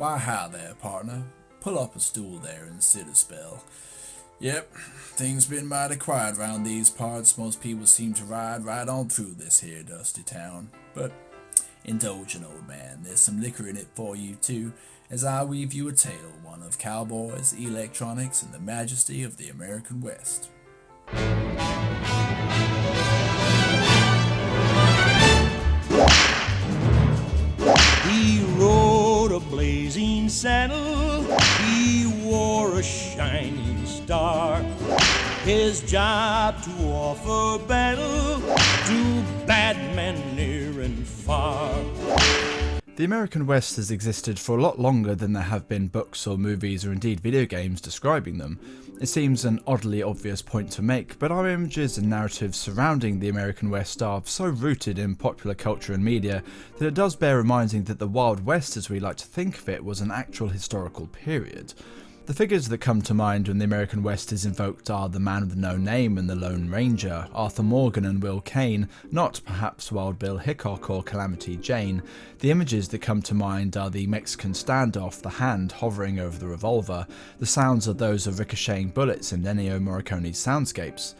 Why, hi there, partner. Pull up a stool there and sit a spell. Yep, things been mighty quiet round these parts. Most people seem to ride right on through this here dusty town. But indulge an old man, there's some liquor in it for you too, as I weave you a tale, one of cowboys, electronics, and the majesty of the American West. He rode a blazing saddle, he wore a shining star. His job to offer battle to bad men near and far. The American West has existed for a lot longer than there have been books or movies or indeed video games describing them. It seems an oddly obvious point to make, but our images and narratives surrounding the American West are so rooted in popular culture and media that it does bear reminding that the Wild West, as we like to think of it, was an actual historical period. The figures that come to mind when the American West is invoked are the Man with No Name and the Lone Ranger, Arthur Morgan and Will Kane, not perhaps Wild Bill Hickok or Calamity Jane. The images that come to mind are the Mexican standoff, the hand hovering over the revolver. The sounds are those of ricocheting bullets and Ennio Morricone's soundscapes.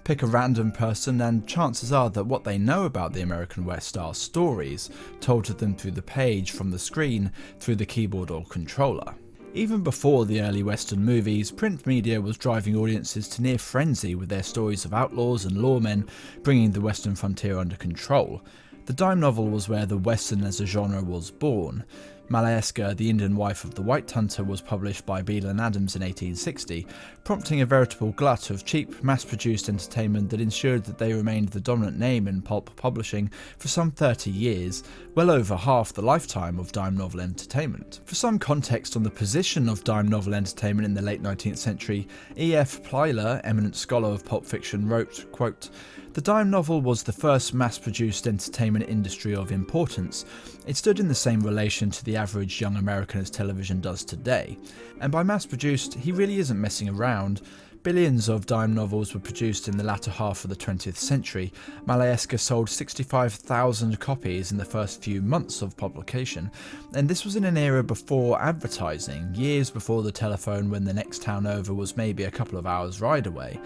Pick a random person and chances are that what they know about the American West are stories, told to them through the page, from the screen, through the keyboard or controller. Even before the early Western movies, print media was driving audiences to near frenzy with their stories of outlaws and lawmen bringing the Western frontier under control. The dime novel was where the Western as a genre was born. Malayska, the Indian Wife of the White Hunter, was published by Beadle and Adams in 1860, prompting a veritable glut of cheap, mass-produced entertainment that ensured that they remained the dominant name in pulp publishing for some 30 years, well over half the lifetime of dime novel entertainment. For some context on the position of dime novel entertainment in the late 19th century, E.F. Plyler, eminent scholar of pulp fiction, wrote, quote, "The dime novel was the first mass-produced entertainment industry of importance. It stood in the same relation to the average young American as television does today. And by mass-produced, he really isn't messing around. Billions of dime novels were produced in the latter half of the 20th century. Malayska sold 65,000 copies in the first few months of publication, and this was in an era before advertising, years before the telephone when the next town over was maybe a couple of hours' ride away.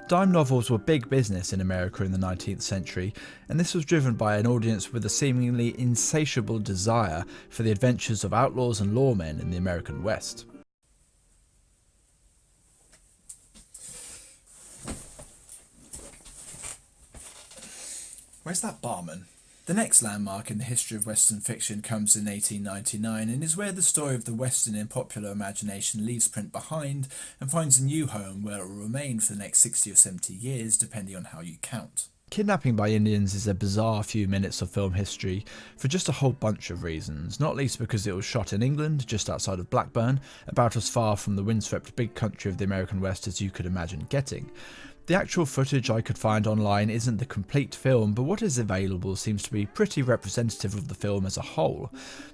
Dime novels were big business in America in the 19th century, and this was driven by an audience with a seemingly insatiable desire for the adventures of outlaws and lawmen in the American West." Where's that barman? The next landmark in the history of Western fiction comes in 1899 and is where the story of the Western in popular imagination leaves print behind and finds a new home where it will remain for the next 60 or 70 years, depending on how you count. Kidnapping by Indians is a bizarre few minutes of film history for just a whole bunch of reasons, not least because it was shot in England, just outside of Blackburn, about as far from the windswept big country of the American West as you could imagine getting. The actual footage I could find online isn't the complete film, but what is available seems to be pretty representative of the film as a whole.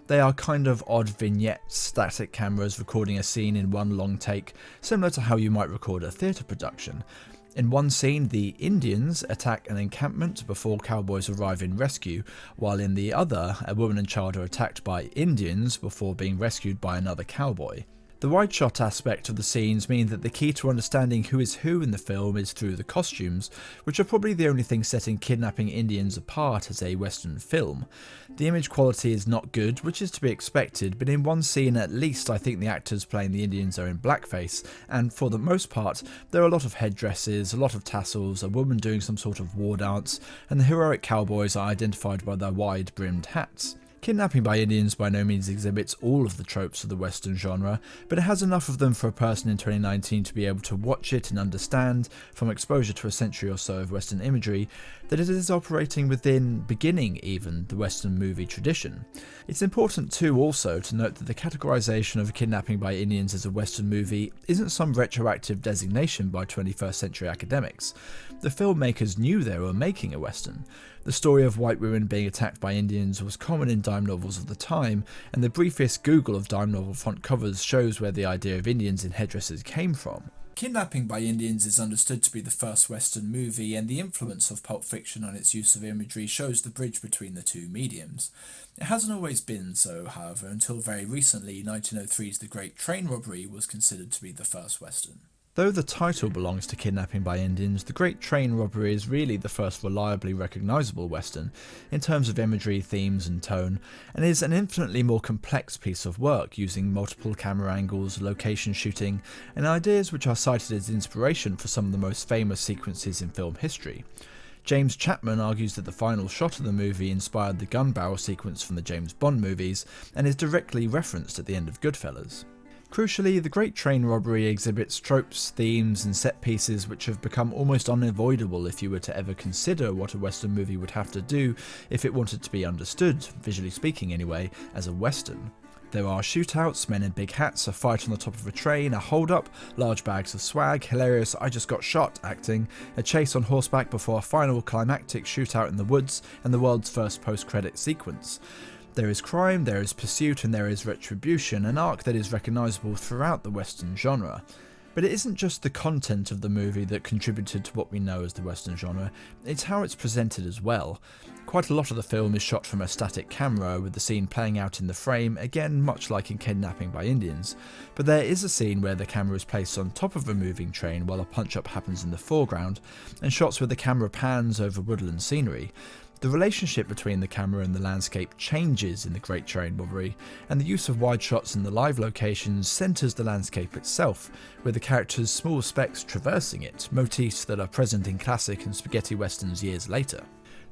They are kind of odd vignettes, static cameras recording a scene in one long take, similar to how you might record a theatre production. In one scene, the Indians attack an encampment before cowboys arrive in rescue, while in the other, a woman and child are attacked by Indians before being rescued by another cowboy. The wide shot aspect of the scenes mean that the key to understanding who is who in the film is through the costumes, which are probably the only thing setting Kidnapping Indians apart as a Western film. The image quality is not good, which is to be expected, but in one scene at least I think the actors playing the Indians are in blackface, and for the most part there are a lot of headdresses, a lot of tassels, a woman doing some sort of war dance, and the heroic cowboys are identified by their wide-brimmed hats. Kidnapping by Indians by no means exhibits all of the tropes of the Western genre, but it has enough of them for a person in 2019 to be able to watch it and understand, from exposure to a century or so of Western imagery, that it is operating within, beginning even, the Western movie tradition. It's important too also to note that the categorization of Kidnapping by Indians as a Western movie isn't some retroactive designation by 21st century academics. The filmmakers knew they were making a Western. The story of white women being attacked by Indians was common in dime novels of the time, and the briefest Google of dime novel front covers shows where the idea of Indians in headdresses came from. Kidnapping by Indians is understood to be the first Western movie, and the influence of Pulp Fiction on its use of imagery shows the bridge between the two mediums. It hasn't always been so, however, until very recently. 1903's The Great Train Robbery was considered to be the first Western. Though the title belongs to Kidnapping by Indians, The Great Train Robbery is really the first reliably recognisable Western in terms of imagery, themes and tone, and is an infinitely more complex piece of work using multiple camera angles, location shooting, and ideas which are cited as inspiration for some of the most famous sequences in film history. James Chapman argues that the final shot of the movie inspired the gun barrel sequence from the James Bond movies and is directly referenced at the end of Goodfellas. Crucially, The Great Train Robbery exhibits tropes, themes and set pieces which have become almost unavoidable if you were to ever consider what a Western movie would have to do if it wanted to be understood, visually speaking anyway, as a Western. There are shootouts, men in big hats, a fight on the top of a train, a hold-up, large bags of swag, hilarious "I just got shot" acting, a chase on horseback before a final climactic shootout in the woods, and the world's first post-credit sequence. There is crime, there is pursuit, and there is retribution, an arc that is recognisable throughout the Western genre. But it isn't just the content of the movie that contributed to what we know as the Western genre, it's how it's presented as well. Quite a lot of the film is shot from a static camera, with the scene playing out in the frame, again much like in Kidnapping by Indians. But there is a scene where the camera is placed on top of a moving train while a punch-up happens in the foreground, and shots where the camera pans over woodland scenery. The relationship between the camera and the landscape changes in The Great Train Robbery, and the use of wide shots in the live locations centres the landscape itself, with the characters' small specks traversing it, motifs that are present in classic and spaghetti westerns years later.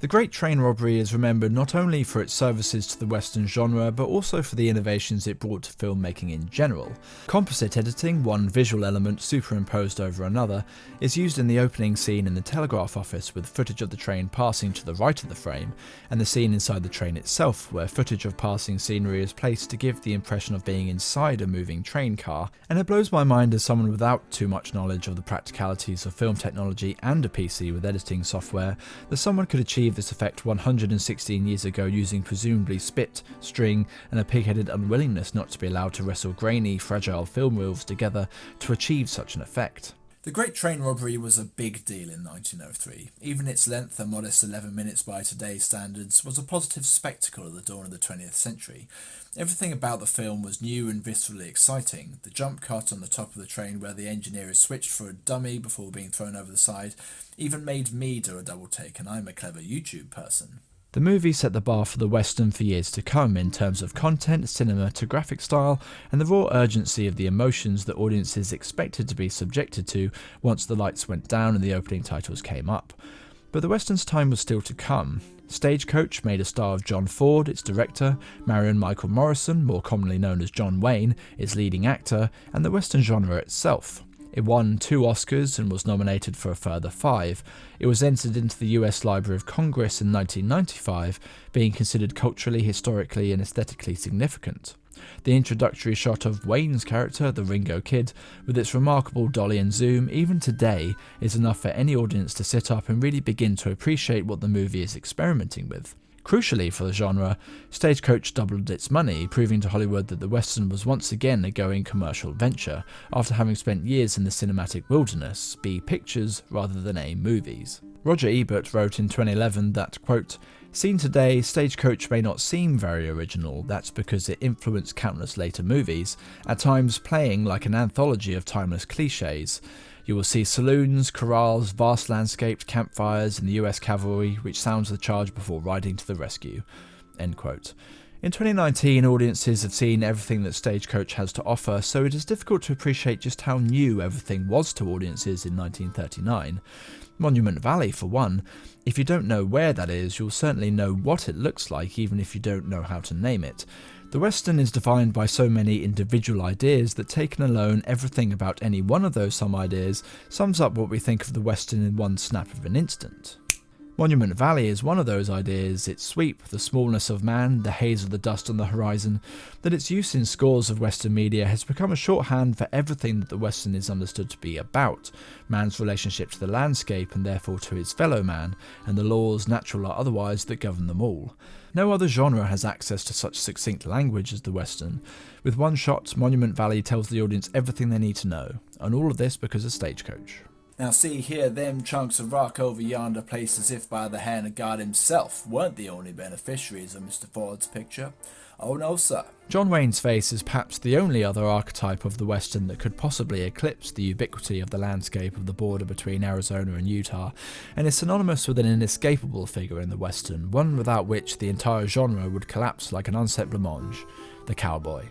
The Great Train Robbery is remembered not only for its services to the Western genre, but also for the innovations it brought to filmmaking in general. Composite editing, one visual element superimposed over another, is used in the opening scene in the telegraph office with footage of the train passing to the right of the frame, and the scene inside the train itself, where footage of passing scenery is placed to give the impression of being inside a moving train car. And it blows my mind as someone without too much knowledge of the practicalities of film technology and a PC with editing software, that someone could achieve this effect 116 years ago using presumably spit, string, and a pig-headed unwillingness not to be allowed to wrestle grainy, fragile film reels together to achieve such an effect. The Great Train Robbery was a big deal in 1903. Even its length, a modest 11 minutes by today's standards, was a positive spectacle at the dawn of the 20th century. Everything about the film was new and viscerally exciting. The jump cut on the top of the train where the engineer is switched for a dummy before being thrown over the side even made me do a double take, and I'm a clever YouTube person. The movie set the bar for the Western for years to come in terms of content, cinematographic style, and the raw urgency of the emotions that audiences expected to be subjected to once the lights went down and the opening titles came up. But the Western's time was still to come. Stagecoach made a star of John Ford, its director, Marion Michael Morrison, more commonly known as John Wayne, its leading actor, and the Western genre itself. It won 2 Oscars and was nominated for a further 5. It was entered into the US Library of Congress in 1995, being considered culturally, historically, and aesthetically significant. The introductory shot of Wayne's character, the Ringo Kid, with its remarkable dolly and zoom, even today, is enough for any audience to sit up and really begin to appreciate what the movie is experimenting with. Crucially for the genre, Stagecoach doubled its money, proving to Hollywood that the Western was once again a going commercial venture, after having spent years in the cinematic wilderness, be pictures rather than A movies. Roger Ebert wrote in 2011 that, quote, "Seen today, Stagecoach may not seem very original, that's because it influenced countless later movies, at times playing like an anthology of timeless cliches. You will see saloons, corrals, vast landscaped campfires, and the US cavalry which sounds the charge before riding to the rescue." End quote. In 2019, audiences have seen everything that Stagecoach has to offer, so it is difficult to appreciate just how new everything was to audiences in 1939. Monument Valley, for one. If you don't know where that is, you'll certainly know what it looks like, even if you don't know how to name it. The Western is defined by so many individual ideas that, taken alone, everything about any one of those some ideas sums up what we think of the Western in one snap of an instant. Monument Valley is one of those ideas, its sweep, the smallness of man, the haze of the dust on the horizon, that its use in scores of Western media has become a shorthand for everything that the Western is understood to be about, man's relationship to the landscape and therefore to his fellow man, and the laws, natural or otherwise, that govern them all. No other genre has access to such succinct language as the Western. With one shot, Monument Valley tells the audience everything they need to know, and all of this because of Stagecoach. Now see here, them chunks of rock over yonder placed as if by the hand of God himself weren't the only beneficiaries of Mr. Ford's picture. Oh no, sir. John Wayne's face is perhaps the only other archetype of the Western that could possibly eclipse the ubiquity of the landscape of the border between Arizona and Utah, and is synonymous with an inescapable figure in the Western, one without which the entire genre would collapse like an unset blancmange: the cowboy.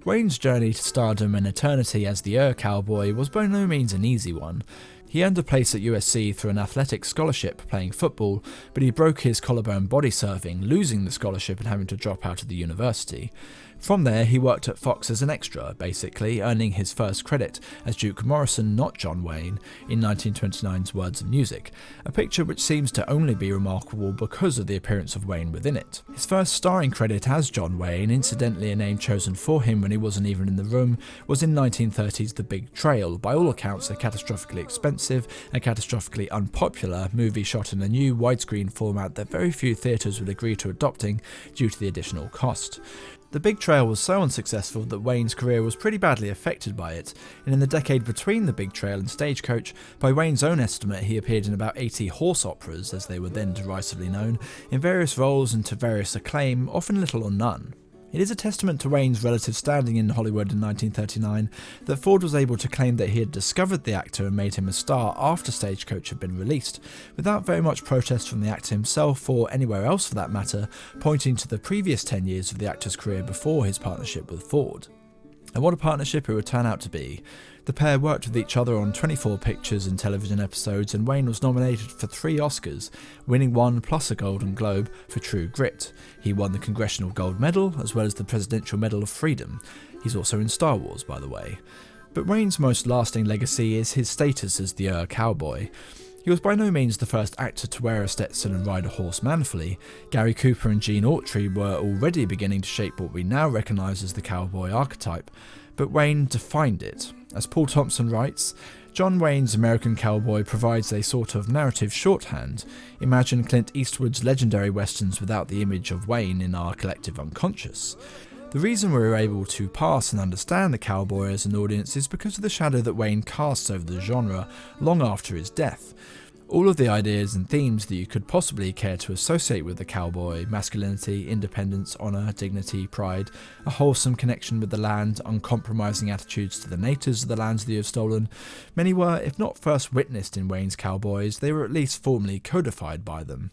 Wayne's journey to stardom and eternity as the cowboy was by no means an easy one. He earned a place at USC through an athletic scholarship playing football, but he broke his collarbone body surfing, losing the scholarship and having to drop out of the university. From there, he worked at Fox as an extra, basically, earning his first credit as Duke Morrison, not John Wayne, in 1929's Words of Music, a picture which seems to only be remarkable because of the appearance of Wayne within it. His first starring credit as John Wayne, incidentally a name chosen for him when he wasn't even in the room, was in 1930's The Big Trail, by all accounts a catastrophically expensive and catastrophically unpopular movie shot in a new widescreen format that very few theatres would agree to adopting due to the additional cost. The Big Trail was so unsuccessful that Wayne's career was pretty badly affected by it, and in the decade between The Big Trail and Stagecoach, by Wayne's own estimate he appeared in about 80 horse operas, as they were then derisively known, in various roles and to various acclaim, often little or none. It is a testament to Wayne's relative standing in Hollywood in 1939 that Ford was able to claim that he had discovered the actor and made him a star after Stagecoach had been released, without very much protest from the actor himself or anywhere else for that matter, pointing to the previous 10 years of the actor's career before his partnership with Ford. And what a partnership it would turn out to be. The pair worked with each other on 24 pictures and television episodes, and Wayne was nominated for 3 Oscars, winning 1 plus a Golden Globe for True Grit. He won the Congressional Gold Medal, as well as the Presidential Medal of Freedom. He's also in Star Wars, by the way. But Wayne's most lasting legacy is his status as the cowboy. He was by no means the first actor to wear a Stetson and ride a horse manfully. Gary Cooper and Gene Autry were already beginning to shape what we now recognise as the cowboy archetype, but Wayne defined it. As Paul Thompson writes, John Wayne's American Cowboy provides a sort of narrative shorthand. Imagine Clint Eastwood's legendary westerns without the image of Wayne in our collective unconscious. The reason we were able to pass and understand the cowboy as an audience is because of the shadow that Wayne casts over the genre long after his death. All of the ideas and themes that you could possibly care to associate with the cowboy: masculinity, independence, honour, dignity, pride, a wholesome connection with the land, uncompromising attitudes to the natives of the lands that you have stolen. Many were, if not first witnessed in Wayne's cowboys, they were at least formally codified by them.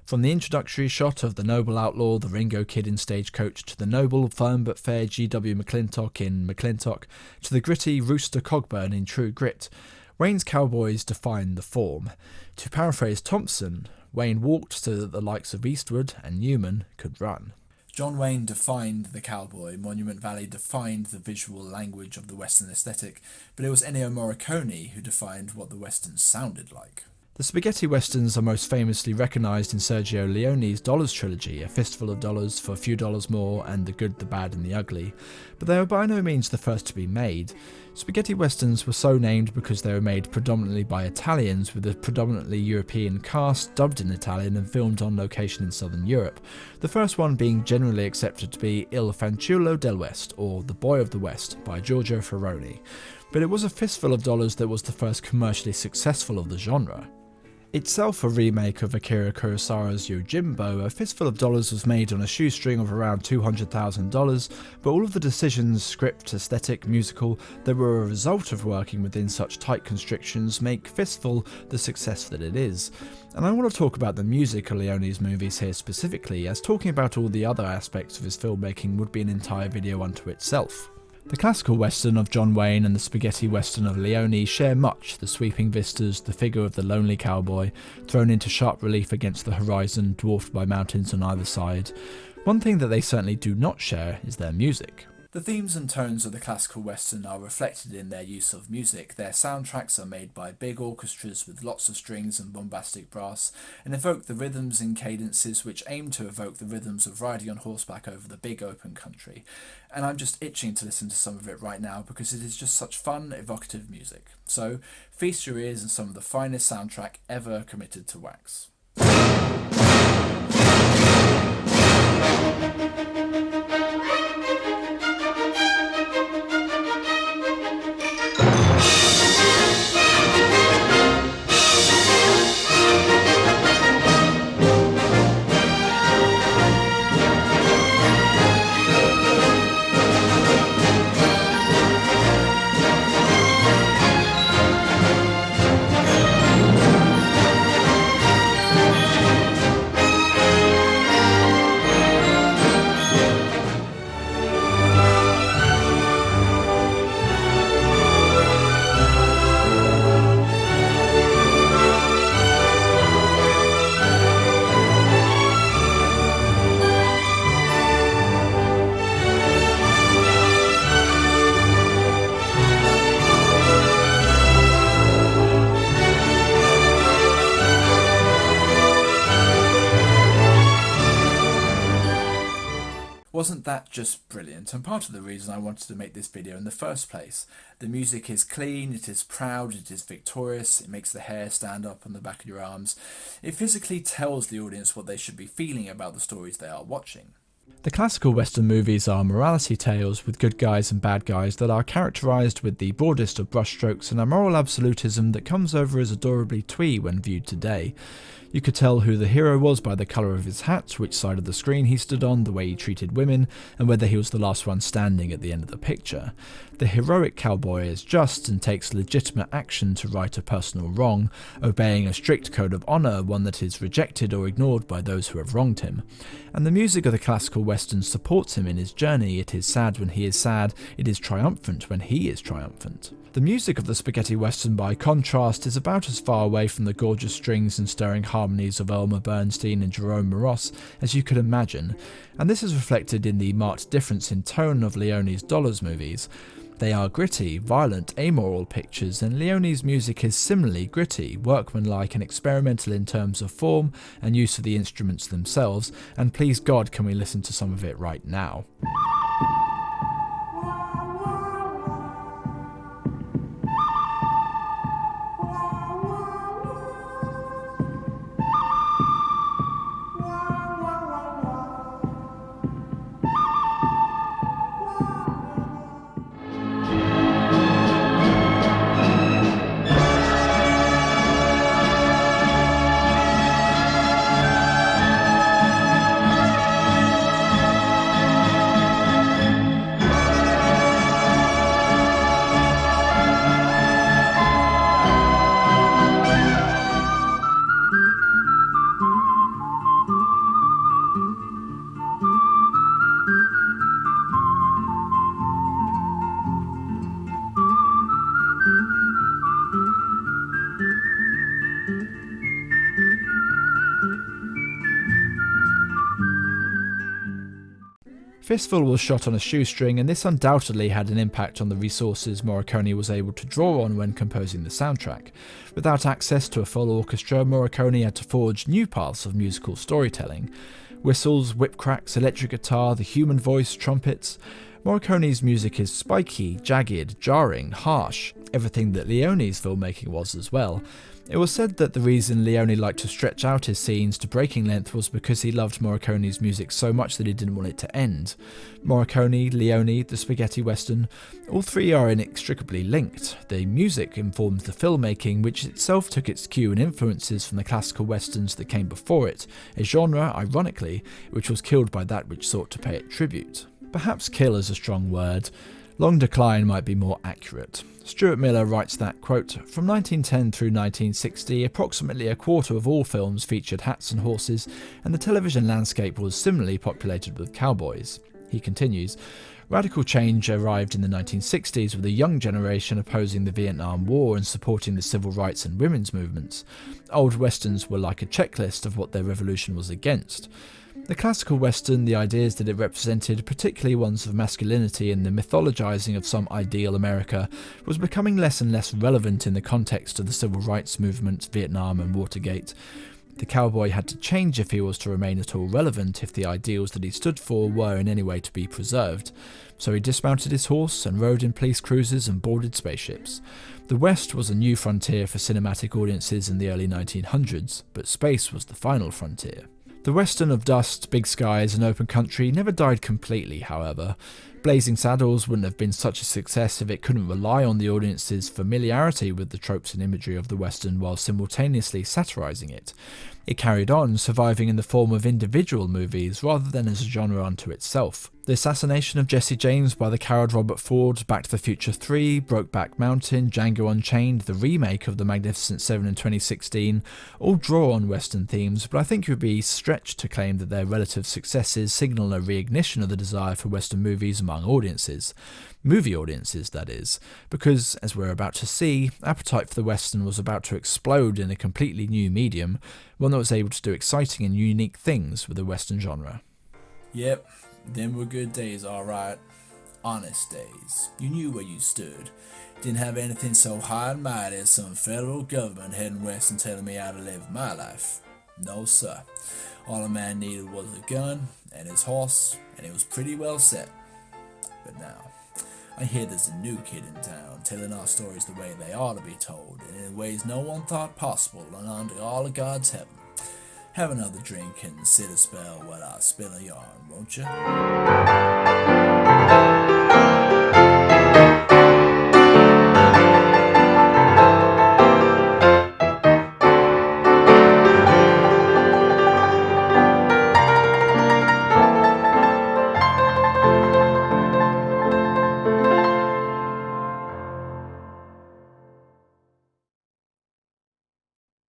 From the introductory shot of the noble outlaw, the Ringo Kid in Stagecoach, to the noble, firm but fair G.W. McClintock in McClintock, to the gritty Rooster Cogburn in True Grit, Wayne's cowboys defined the form. To paraphrase Thompson, Wayne walked so that the likes of Eastwood and Newman could run. John Wayne defined the cowboy, Monument Valley defined the visual language of the Western aesthetic, but it was Ennio Morricone who defined what the Western sounded like. The spaghetti westerns are most famously recognised in Sergio Leone's Dollars trilogy, A Fistful of Dollars, For a Few Dollars More, and The Good, the Bad and the Ugly, but they were by no means the first to be made. Spaghetti westerns were so named because they were made predominantly by Italians with a predominantly European cast, dubbed in Italian and filmed on location in southern Europe, the first one being generally accepted to be Il Fanciullo del West, or The Boy of the West, by Giorgio Ferroni. But it was A Fistful of Dollars that was the first commercially successful of the genre. Itself a remake of Akira Kurosawa's Yojimbo, A Fistful of Dollars was made on a shoestring of around $200,000, but all of the decisions, script, aesthetic, musical, that were a result of working within such tight constrictions make Fistful the success that it is. And I want to talk about the music of Leone's movies here specifically, as talking about all the other aspects of his filmmaking would be an entire video unto itself. The classical western of John Wayne and the spaghetti western of Leone share much: the sweeping vistas, the figure of the lonely cowboy, thrown into sharp relief against the horizon, dwarfed by mountains on either side. One thing that they certainly do not share is their music. The themes and tones of the classical western are reflected in their use of music. Their soundtracks are made by big orchestras with lots of strings and bombastic brass, and evoke the rhythms and cadences which aim to evoke the rhythms of riding on horseback over the big open country. And I'm just itching to listen to some of it right now because it is just such fun, evocative music. So, feast your ears on some of the finest soundtrack ever committed to wax. Wasn't that just brilliant? And part of the reason I wanted to make this video in the first place. The music is clean, it is proud, it is victorious, it makes the hair stand up on the back of your arms. It physically tells the audience what they should be feeling about the stories they are watching. The classical western movies are morality tales with good guys and bad guys that are characterised with the broadest of brushstrokes and a moral absolutism that comes over as adorably twee when viewed today. You could tell who the hero was by the colour of his hat, which side of the screen he stood on, the way he treated women, and whether he was the last one standing at the end of the picture. The heroic cowboy is just and takes legitimate action to right a personal wrong, obeying a strict code of honour, one that is rejected or ignored by those who have wronged him. And the music of the classical western supports him in his journey. It is sad when he is sad, it is triumphant when he is triumphant. The music of the spaghetti western, by contrast, is about as far away from the gorgeous strings and stirring harmonies of Elmer Bernstein and Jerome Moross as you could imagine, and this is reflected in the marked difference in tone of Leone's Dollars movies. They are gritty, violent, amoral pictures, and Leone's music is similarly gritty, workmanlike and experimental in terms of form and use of the instruments themselves, and please God can we listen to some of it right now. Fistful was shot on a shoestring, and this undoubtedly had an impact on the resources Morricone was able to draw on when composing the soundtrack. Without access to a full orchestra, Morricone had to forge new paths of musical storytelling. Whistles, whip cracks, electric guitar, the human voice, trumpets. Morricone's music is spiky, jagged, jarring, harsh, everything that Leone's filmmaking was as well. It was said that the reason Leone liked to stretch out his scenes to breaking length was because he loved Morricone's music so much that he didn't want it to end. Morricone, Leone, the spaghetti western, all three are inextricably linked. The music informs the filmmaking, which itself took its cue and influences from the classical westerns that came before it, a genre, ironically, which was killed by that which sought to pay it tribute. Perhaps kill is a strong word. Long decline might be more accurate. Stuart Miller writes that, quote, "From 1910 through 1960, approximately a quarter of all films featured hats and horses, and the television landscape was similarly populated with cowboys." He continues, "Radical change arrived in the 1960s with a young generation opposing the Vietnam War and supporting the civil rights and women's movements. Old westerns were like a checklist of what their revolution was against. The classical Western, the ideas that it represented, particularly ones of masculinity and the mythologizing of some ideal America, was becoming less and less relevant in the context of the civil rights movement, Vietnam and Watergate. The cowboy had to change if he was to remain at all relevant, if the ideals that he stood for were in any way to be preserved. So he dismounted his horse and rode in police cruisers and boarded spaceships. The West was a new frontier for cinematic audiences in the early 1900s, but space was the final frontier. The Western of dust, big skies and open country never died completely, however. Blazing Saddles wouldn't have been such a success if it couldn't rely on the audience's familiarity with the tropes and imagery of the Western while simultaneously satirizing it. It carried on, surviving in the form of individual movies rather than as a genre unto itself. The Assassination of Jesse James by the coward Robert Ford, Back to the Future 3, Brokeback Mountain, Django Unchained, the remake of The Magnificent Seven in 2016, all draw on Western themes, but I think it would be stretched to claim that their relative successes signal a reignition of the desire for Western movies among audiences. Movie audiences, that is, because, as we're about to see, appetite for the Western was about to explode in a completely new medium, one that was able to do exciting and unique things with the Western genre. Yep, them were good days, alright. Honest days. You knew where you stood. Didn't have anything so high and mighty as some federal government heading west and telling me how to live my life. No, sir. All a man needed was a gun and his horse, and it was pretty well set. But now, I hear there's a new kid in town telling our stories the way they ought to be told, and in ways no one thought possible, and under all of God's heaven. Have another drink and sit a spell while I spin a yarn, won't you?